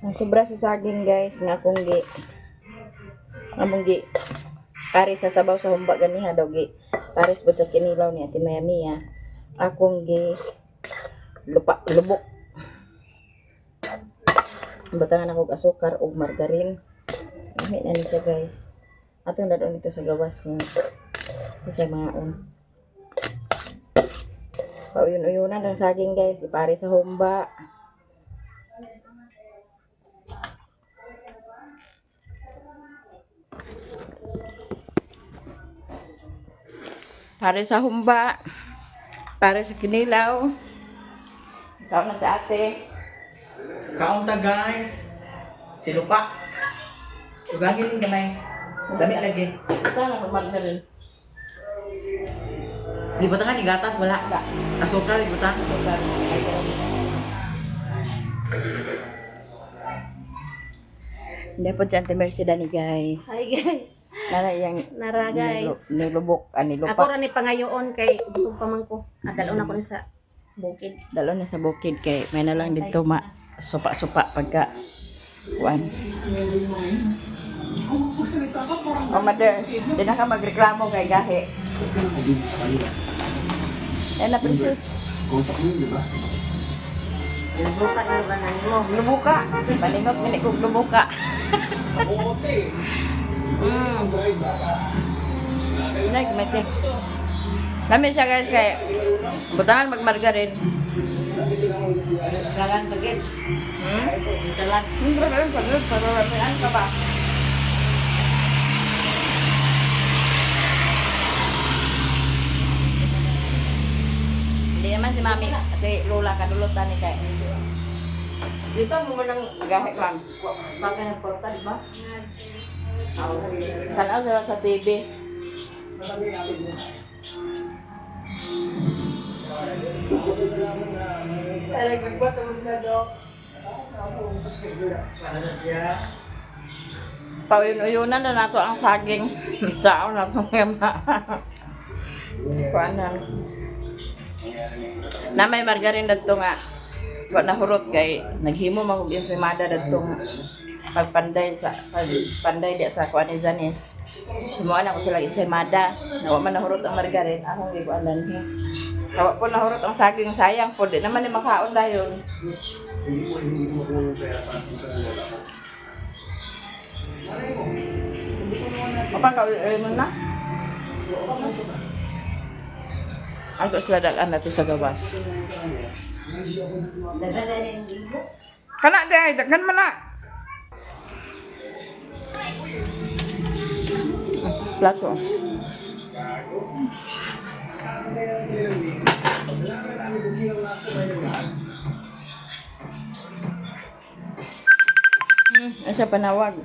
Ang sobra sa saging guys nga akong gi pares sa sabaw sa humba ganiha daw gi pares pud sa kinilaw ni Ate Mia. Akong gi lubok. Batangan ako asukar ug margarin. Amin na ni siya guys. Atong dadon dito sa gawas mo. Sa mga Pauyon-uyunan ng saging guys, ipare sa humba. Pare sa humba, pare sa kinilaw. Ikaw na sa ate. Kaunta guys. Silupa. Ugangin din gamay. Dami lagi. Sana margarin. Libutan nga ni gatas wala. Asukal libutan. Hindi po dyan, Mercy Dani guys. Hi guys. Nara yang Nara guys. nilubok, nilupa. Ako ra ni pangayoon kay busog pa man ko. Adalon ako ni sa bukid. Dalo na sa bukid kay may na lang dito supa-supa pagka kuan. Oh, mother, di na ka magreklamo kay gahe. Na princess. Lubuka ni banan mo. Lumuka. Paningot mini kog lumuka. Nagmete. Lami siya guys kay butangan magmargarin. Dalan bagit. Dalan. Margarin pagod para ramihan ka ba? Hindi naman si mami, si Lola kadulutan ni kay. Dito mo man ang Gahe lang. baka ng porta, di ba? Tanaw sila sa TV. Talagang ba tawag na do? Pawin-uyunan na nato ang saging. Tsao na itong yama. Kuanan. Na may margarin na ito nga. Wa nahurot kay naghimo magug yung simada datong pagpanday di sa kuan ni Janice. Himuan ako sila insemada. Nawa man nahurot ang margarin, akong gibuanan ni. Nawa po nahurot ang saging sayang po di naman ni makaon dayon. Apa ka mo na? Ako sila dalan na to sa gawas. Dalan na yung libo. Kana day, daghan man na. Plato. Asa panawag?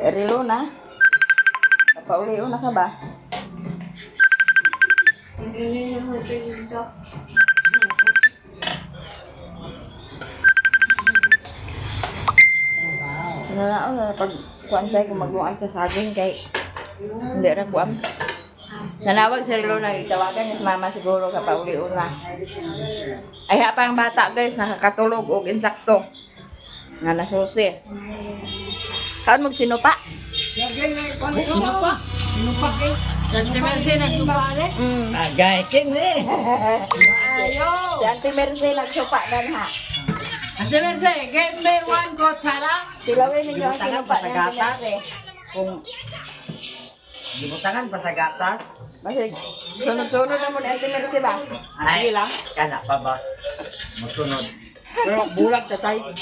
Erilo na. Pauli na ka ba? Hindi mo dito. Na pag kuan say kung magbuan ka saging kay hindi ra kuan. Nanawag si Rilo na itawagan niya mama siguro ka pauli una. Ay pa ang bata guys nakakatulog og insakto. Nga nasusi. Kaon mo sinupa? Sinupa? Sinupa kay? Santi Mercy nagsupa rin? Agay king eh. Si Auntie Mercy nagsupa dan ha. Ate Mercy, give me one kutsara. Tilawin ninyo ang Libutangan sinupa pa sa ni Auntie gatas. Mercy. Kung libutangan pa sa gatas. Masig, sunod-sunod na mo ni Auntie Mercy ba? Ay, lang. Kana pa ba? Magsunod. Pero bulag ka tayo.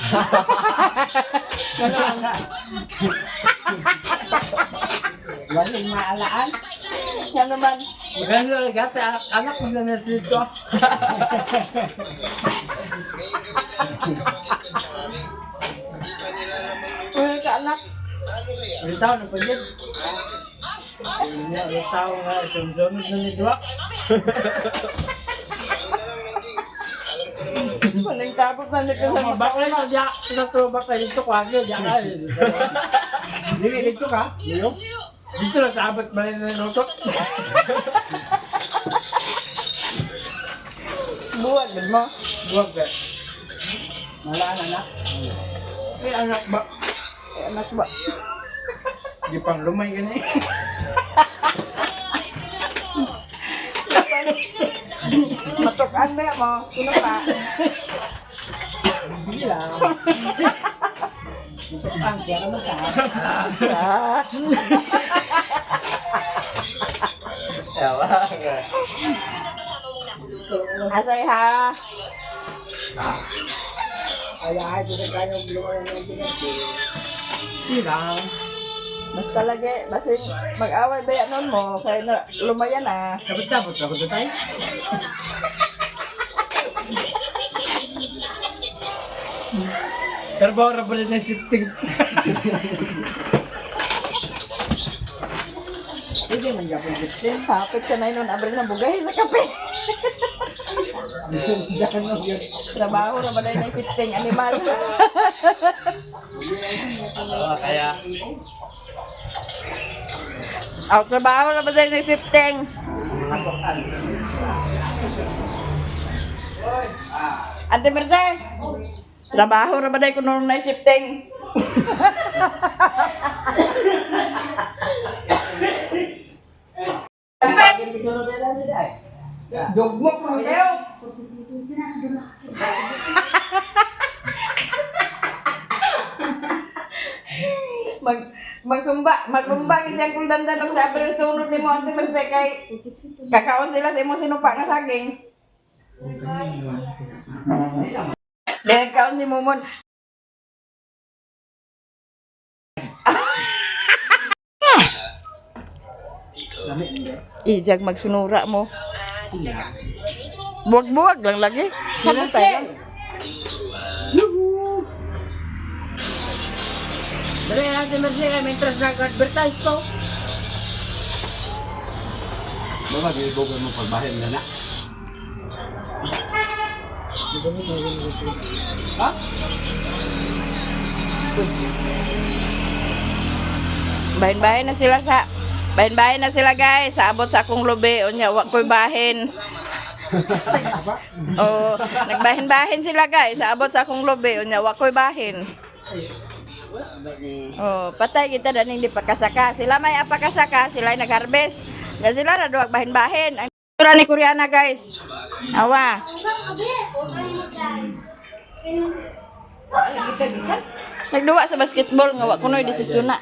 Walang maalaan. Yan naman. Maganda lang gata, anak mo na dito. Wala ka anak. Ulit tao na pa dyan. Ulit tao nga, sunod na nito. Walang tapos na nito sa Bakla sa diya, sinatubak ka dito ko agad. Dili dito ka? Dito? Dito lang sa abot ba rin ng lusot? buwan din mo. Buwag ka. Wala anak. May anak ba? Ay, anak ba? Di pang lumay ka na eh. Matukan ba mo? Sino pa? Hindi lang. Ito ang siya naman sa Asay ha? Kaya ay kita tayo lumay ng ginagawa. Hindi lang. Basta lagi, basin mag-away ba yan nun mo? Kaya na, lumayan na. Sabot-sabot ako doon tayo. Trabaho pa rin ng shifting. Hindi man Japon shifting. Hapit ka na yun, abrin na bugay sa kape. Trabaho na ba na yung sifting animal? Kaya Trabaho na ba na yung sifting? Ante Merce, trabaho na ba na yung kunong na sifting? dugmok mo kayo. Maglumba kisang kuldandan og sa abrin sunod ni mo Ante Merce kay kakaon sila sa imo sinupa nga saging. Dahil kaon si Mumon. Ijag magsunura mo. Buwag-buwag lang lagi. Sabot tayo. Dali natin Mercy, mientras nag-advertise to. Baba, gibugan mo pagbahin na na. Ha? Bahin-bahin na sila guys. Sa abot sa akong lubi. Unya, wak ko'y bahin. Oh, nagbahin-bahin sila guys. Sa abot sa akong lubi. Unya, wak ko'y bahin. Oh, patay kita dan hindi pakasaka. Sila may apakasaka, sila ay nag-harvest. Na sila na duwag bahin-bahin. Ang tura ni Koreana guys. Awa. Nagduwa sa basketball nga wa kunoy disistuna.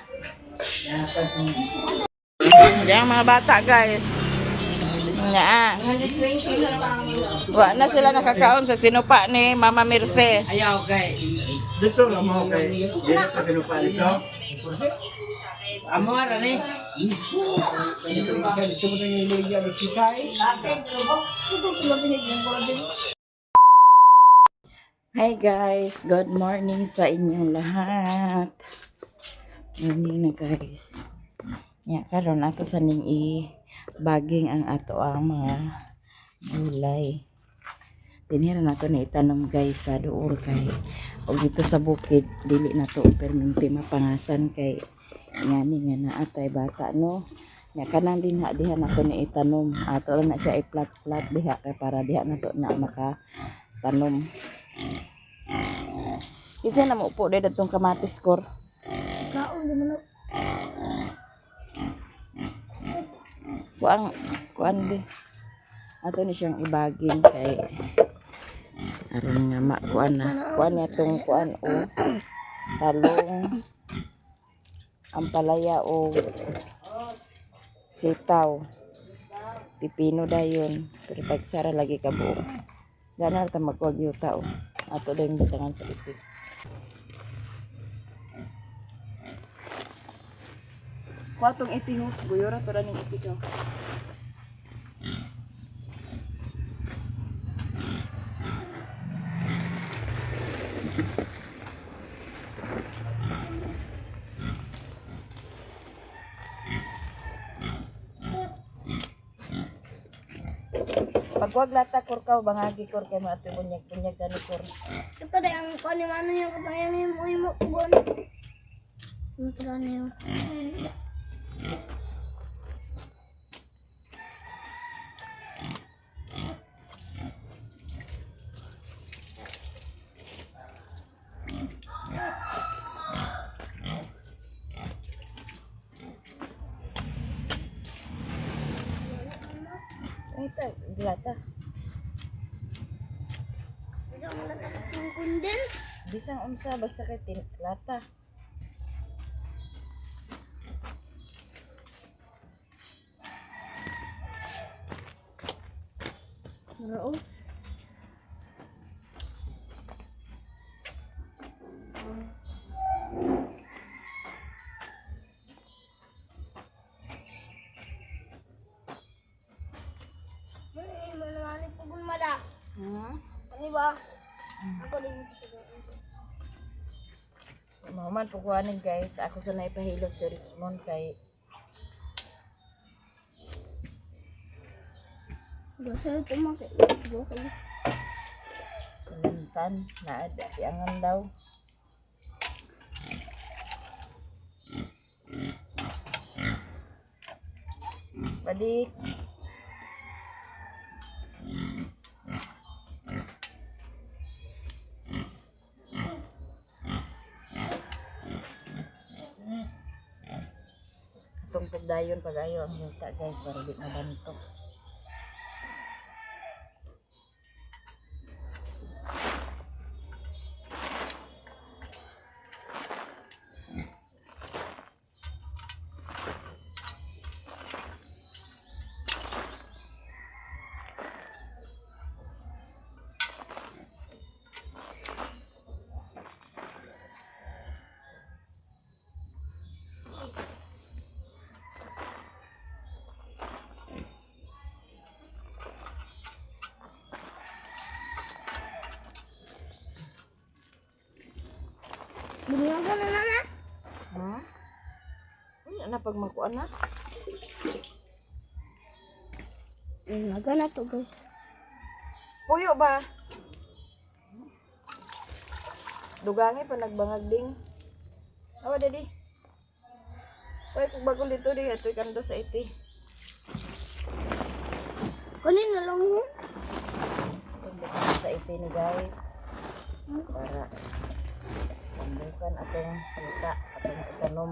Yang mga bata guys. Nya. Wa na sila nakakaon sa sinupa ni Mama Merce. Ayaw kay. Dito na mo kay. Dito sa sinupa nito. Amo ara ni. Dito mo na yung ligya ni Sisay. Hi guys, good morning sa inyong lahat. Morning na guys. Ya, karon ato sa ning baging ang ato ang mga gulay. Dinira na to ni itanom guys sa duol kay og dito sa bukid dili na to perminti mapangasan kay ngani nga naa tay bata no. Nya kanang diha na to ni itanom. Ato na siya i-plat-plat diha kay para diha na to na makatanom. Isa na mo upo dahil itong kamatis kor. Kaon di mo na. Kuan di. Ato ni siyang ibagin kay aron nga makuan na. Kuan niya itong kuan o talong, ampalaya o sitaw. Pipino dayon. Pero pagsara lagi ka buo. Ganal ta magwag yuta o. Ato dayon butangan sa ipit. Kuatong itingo, guyora to ning itingo. Pagwag lata kor ka bangagi kor kay mo ato bunyag-bunyag gani kor. Ito dahil ang kani ano yung katayan ni mo imo kugon. Ito niyo. Lata. Wala mo natakot ng kundin. Bisang unsa basta kay lata. Maro. Ay, mananganib po kung mala. Hmm. Ano ba? Ako din ito siguro. Mahuman po kuhanin guys. Ako sa naipahilot sa Richmond kay Gasa ito mga kayo. Kulintan na ada iangan daw. Balik. Itong pagdayon pag-ayo ang hita guys para di mabantok. Binigyan ka na nana. Hmm? Ano pag magkuan na? Binigyan na to guys. Puyo ba? Dugangi pa nagbangag ding. Awa daddy. Hoy kung bagong dito di atoy kanto sa iti. Kunin na lang mo. Kanto sa iti ni guys. Para pambukan atong hita, atong itanom.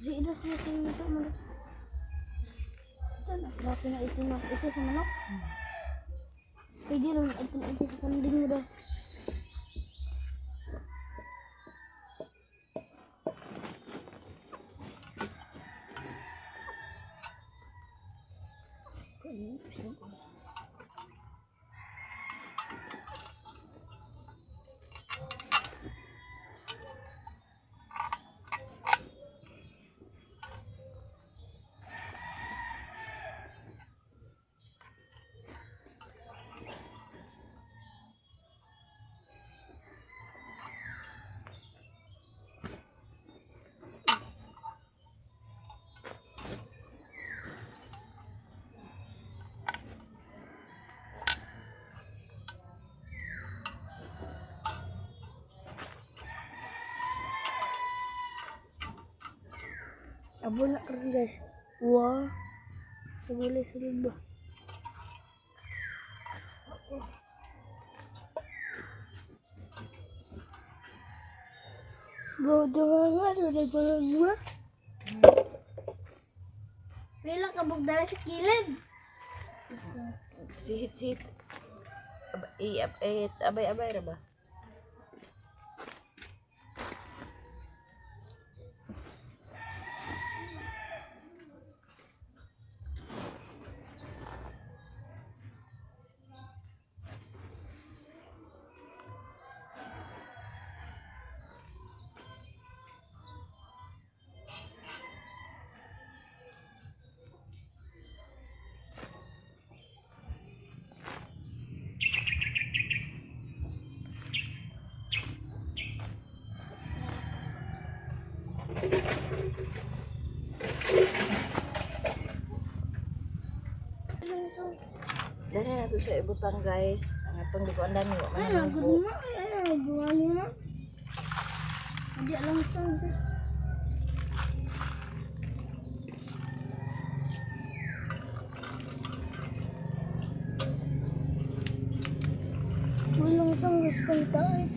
Riidas mo sa mga manok. Sana, baka na ito na ito sa manok. Pwede rin ito sa kanding mo daw. Abo na rin guys. Wow. Sabulay-sabulay ba? Gawa-gawa nga. Gawa-gawa. Pila ka bugdala sa kilid. Sihit-sihit. Abay-abay ra ba? Dali na to sa ibutang guys. Ang atong likuan dami wa man Ay, ang nagod mo. Ay, gawa niyo na. Hindi alam sa walang isang responta ay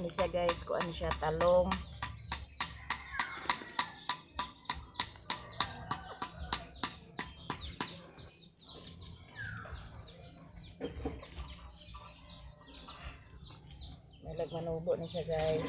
Ini siya guys, kuan siya talong. Manubo na siya guys.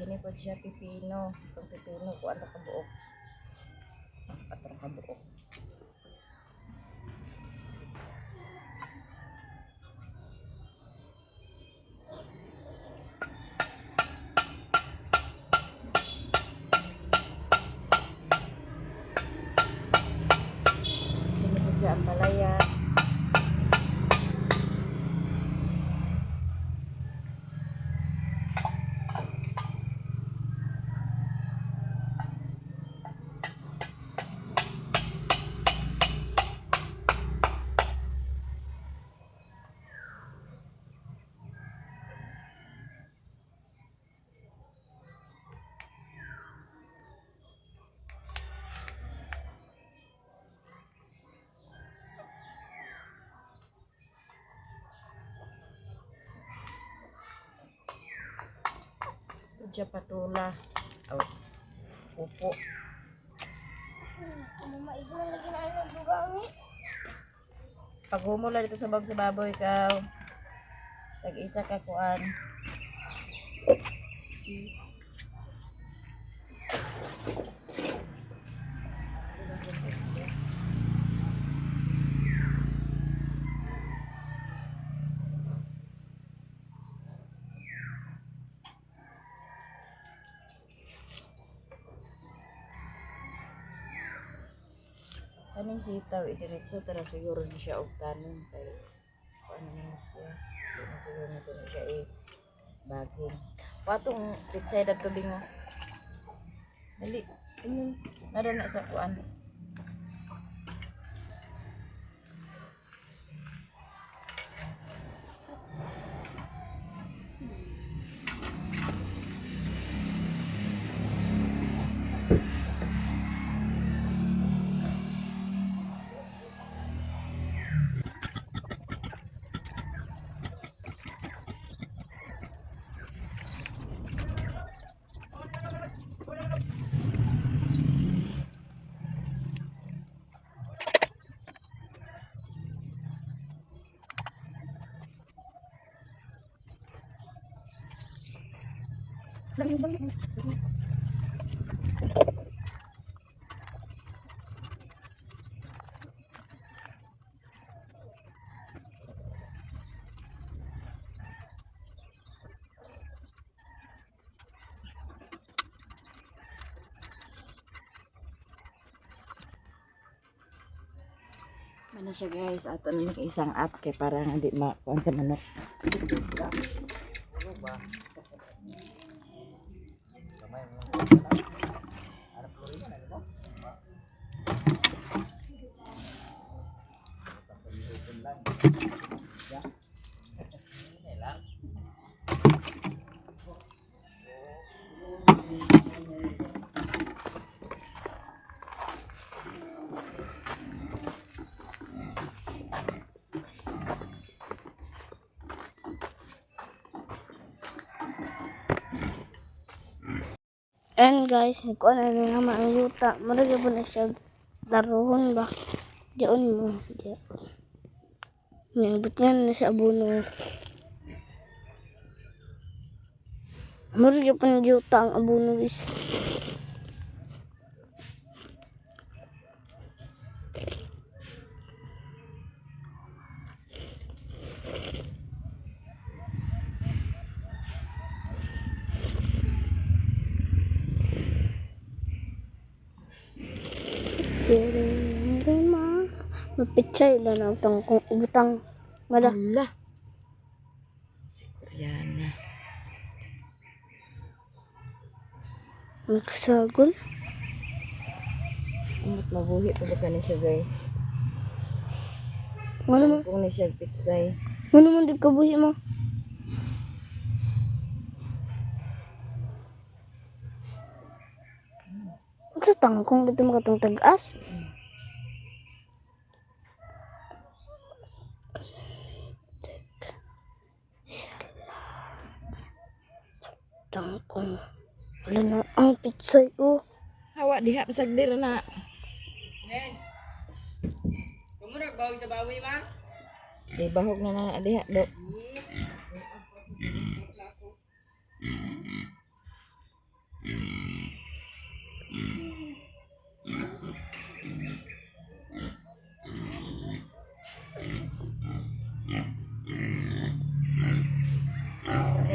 Kini po siya pipino. Itong pipino ko ano kabuok. Patro kabuok. Kini po siya ang palaya. Siya patula. Oh. Upo. Maigo na lagi na ang dugang ni. Pag humula dito sa baboy ikaw. Tag-isa ka kuan. Kaning sitaw, idiretso tara siguro na siya og tanon kay ano na siya. Di na siguro na ito na siya baging. Patong pitsay na tubig mo. Dali. Nara na sa kuan. Ano siya guys, ato na isang up kay para hindi makuan sa manok. And guys, kung ano na naman ang yuta, marami po na siya darohon ba? Diyan mo, diyan. Nabot nga na siya abono. Marami po na yuta ang abono guys. Mapitsay lang na utang kung ubutang. Mala. Ala. Si Koreana. Magkasagol. Umot mabuhi pa ba ni siya guys? Ano man? Kung ni siya pitsay. Ano man di kabuhi mo? Sa tangkong dito makatang tag-as. Tangkong. Wala na ang pitsay oh. Hawa diha pasagdir na. Kumurag bawig na bawi ma. Di bahog na diha do.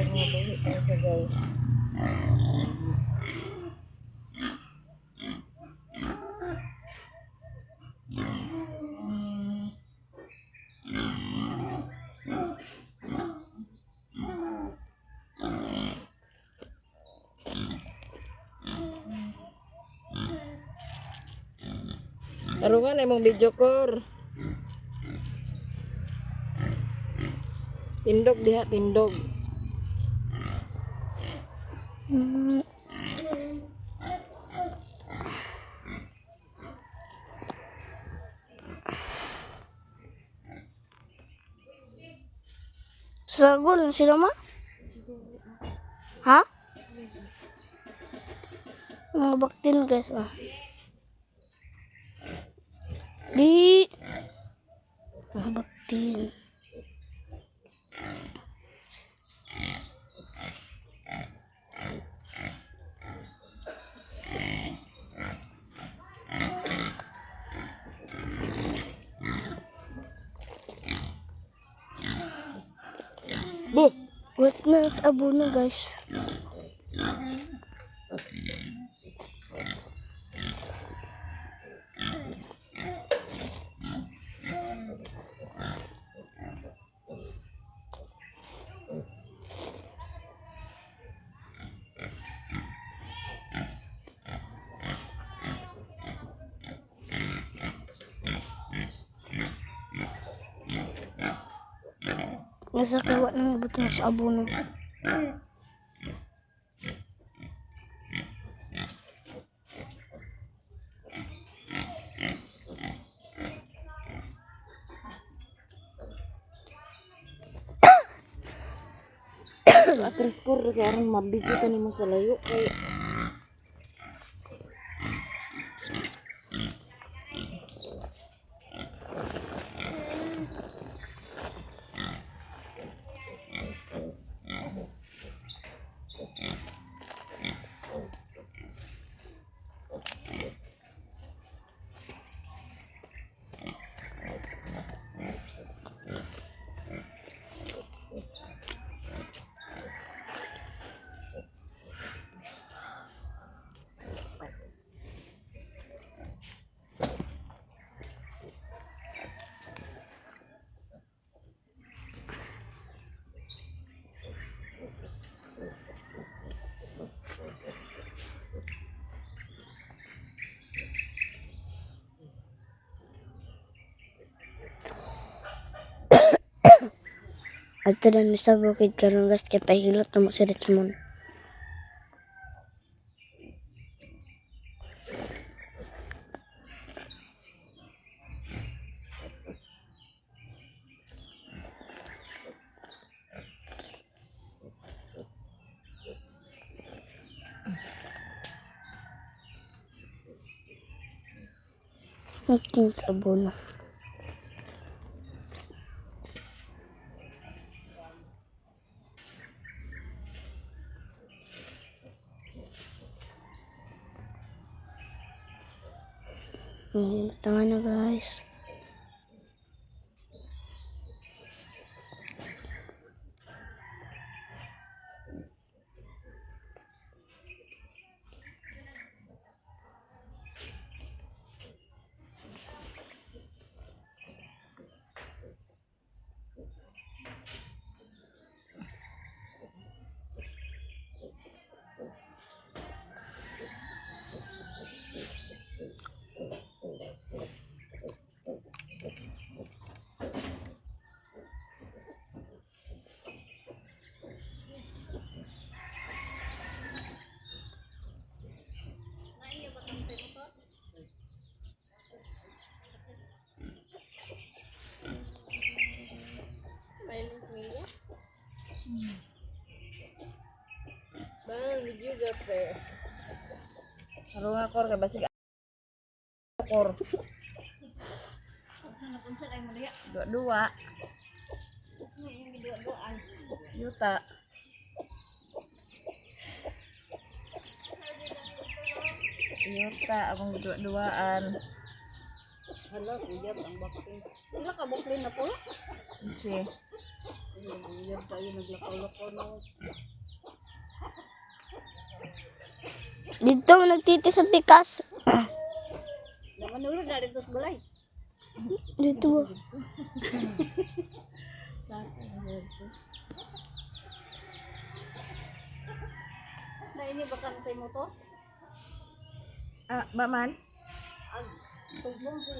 Mabuhi pa siya guys. Tarungan ay mong video core. Tindog diha, tindog. Sagol na sila ma? Ha? Mga baktin guys ah. Di. Mga baktin. Buh! Wait na sa abo na guys. Nasa kawa nang butang sa abo na. Atras ko kaya aron mabidyo ka nimo sa layo kay At tanan mi sa bukid karon guys kay pahilot na mo sa Richmond. Makin sa abono. Tangan na guys. Video gape. Harung akor kay basig akor. Dua-dua. Yuta. Yuta akong dua-duaan. Hala, kuya, ang baklin. Wala ka baklin na po? Si. Kuya, tayo naglakaw-lakaw na. Dito nagtiti sa pikas. Naman ulo na dito sa balay. Dito ba? Na ini bakal sa motor? Ah, Baman? Ang tugbong si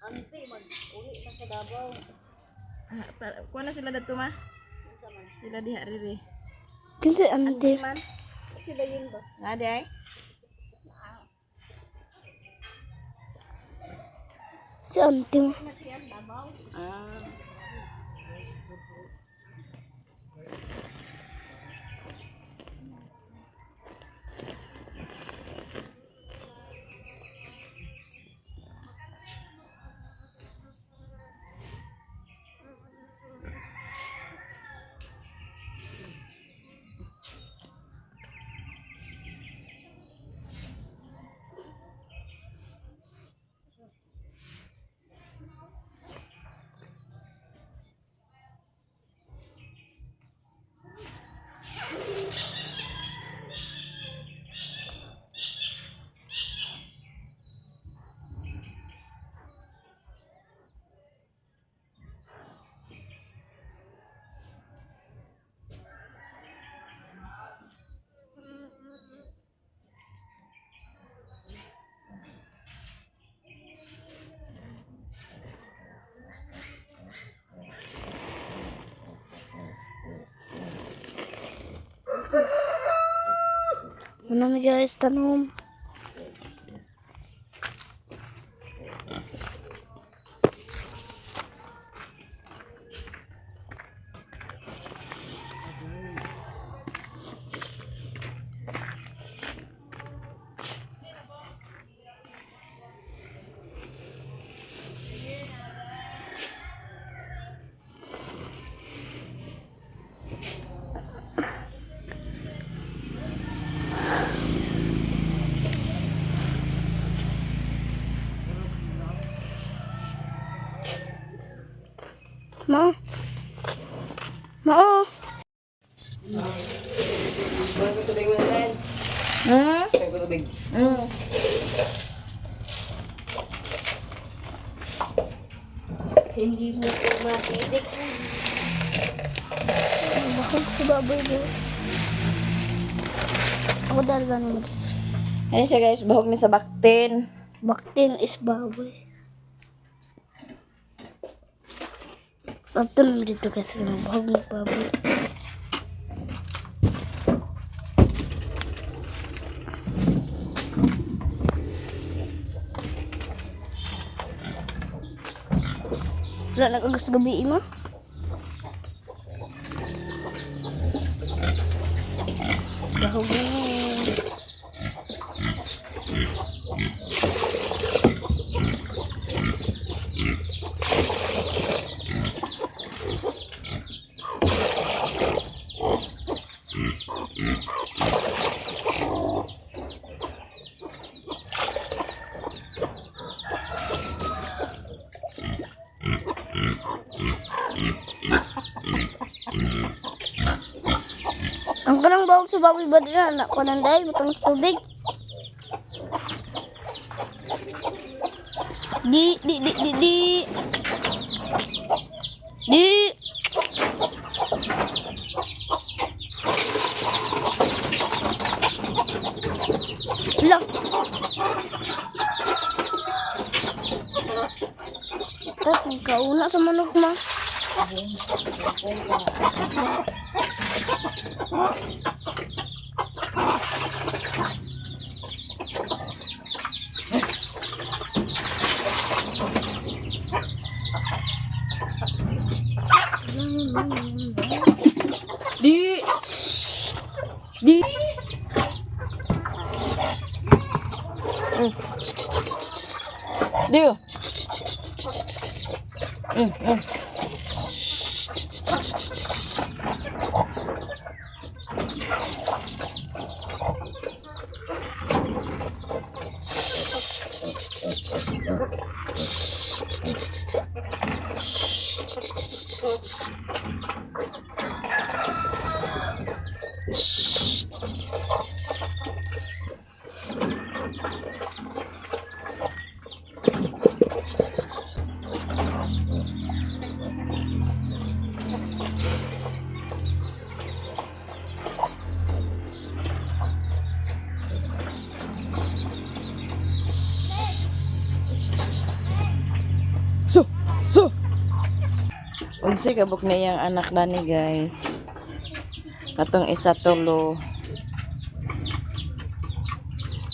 Ante mag-uli na sa Davao. Kuha na sila dato ma? Sila diha riri. Kinsa Ante? Man? Sila yun ba? Ada ay? Si Ante mo. Ah. Ano mi guys, tanom. Ma. Ma. Hmm? Hindi mo matidik. Bakit si baboy mo? Ako dalawa naman. Ano siya guys, bahog ni sa baktin. Baktin is baboy. Ito naman dito kasi bahog ng baboy. Wala nag-agas gabi ima. Bahog na yun. Ang kanang bawag sa baboy ba din na pananday, matang sa tubig. Di. Lah. Tapos kauna sa manok ma. Di. Dio. So. Unsi kabuk na yung anak dani guys. Katong isa tulo.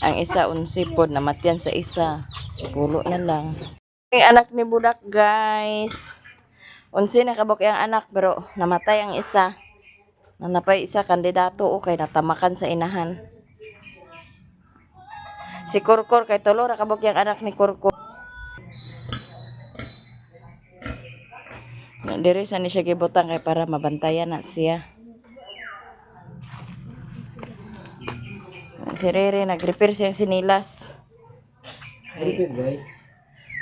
Ang isa unsi pod namatyan sa isa. Pulo na lang. Yung anak ni budak guys. Unsi na kabuk yung anak pero namatay ang isa. Nanapay isa kandidato o kay natamakan sa inahan. Si Kurkur kay tulo ra kabuk yung anak ni Kurkur. Diri sa ni siya gibutang kay para mabantayan na siya. Si Riri nag-repair siyang sinilas.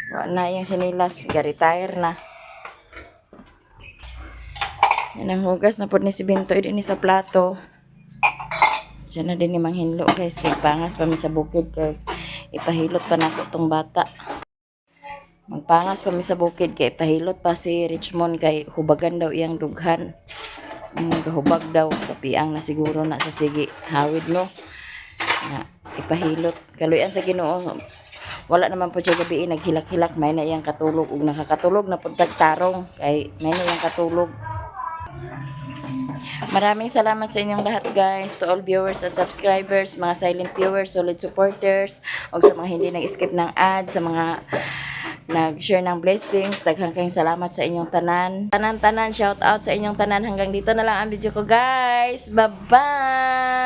Wala na yung sinilas, ga-retire na. Yan ang hugas na po ni si Bintoy din sa plato. Siya na din ni manghinlo guys, kay pangas pa mi sa bukid kay ipahilot pa nako tong bata. Magpangas pa mi sa bukid kay pahilot pa si Richmond kay hubagan daw iyang dughan. Gahubag daw kapiang na siguro na sa sige hawid no. Na ipahilot kaluyan sa Ginoo. Wala naman po siya gabi naghilak-hilak may na iyang katulog ug nakakatulog na pud tagtarong kay may na iyang katulog. Maraming salamat sa inyong lahat guys, to all viewers and subscribers, mga silent viewers, solid supporters, ug sa mga hindi nag-skip ng ads, sa mga nag-share ng blessings, daghang kayong salamat sa inyong tanan. Tanan-tanan, shout out sa inyong tanan. Hanggang dito na lang ang video ko guys. Bye-bye!